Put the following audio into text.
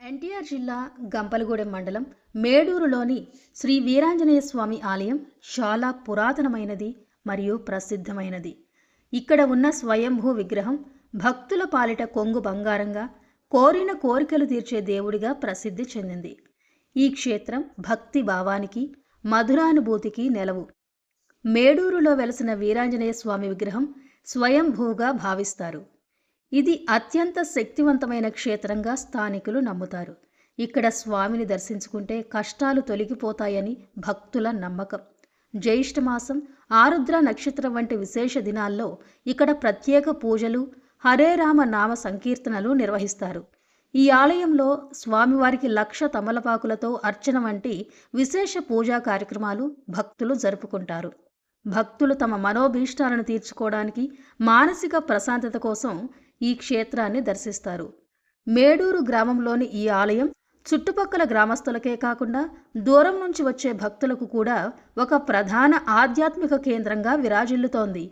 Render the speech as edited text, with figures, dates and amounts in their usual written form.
ఎన్టీఆర్ జిల్లా గంపలగూడెం మండలం మేడూరులోని శ్రీ వీరాంజనేయ స్వామి ఆలయం చాలా పురాతనమైనది మరియు ప్రసిద్ధమైనది. ఇక్కడ ఉన్న స్వయంభూ విగ్రహం భక్తుల పాలిట కొంగు బంగారంగా, కోరిన కోరికలు తీర్చే దేవుడిగా ప్రసిద్ధి చెందింది. ఈ క్షేత్రం భక్తి భావానికి, మధురానుభూతికి నెలవు. మేడూరులో వెలసిన వీరాంజనేయ స్వామి విగ్రహం స్వయంభూగా భావిస్తారు. ఇది అత్యంత శక్తివంతమైన క్షేత్రంగా స్థానికులు నమ్ముతారు. ఇక్కడ స్వామిని దర్శించుకుంటే కష్టాలు తొలగిపోతాయని భక్తుల నమ్మకం. జ్యేష్ఠమాసం, ఆరుద్ర నక్షత్రం వంటి విశేష దినాల్లో ఇక్కడ ప్రత్యేక పూజలు, హరే రామ నామ సంకీర్తనలు నిర్వహిస్తారు. ఈ ఆలయంలో స్వామివారికి 1,00,000 తమలపాకులతో అర్చన వంటి విశేష పూజా కార్యక్రమాలు భక్తులు జరుపుకుంటారు. భక్తులు తమ మనోభీష్టాలను తీర్చుకోవడానికి, మానసిక ప్రశాంతత కోసం ఈ క్షేత్రాన్ని దర్శిస్తారు. మేడూరు గ్రామంలోని ఈ ఆలయం చుట్టుపక్కల గ్రామస్తులకే కాకుండా దూరం నుంచి వచ్చే భక్తులకు కూడా ఒక ప్రధాన ఆధ్యాత్మిక కేంద్రంగా విరాజిల్లుతోంది.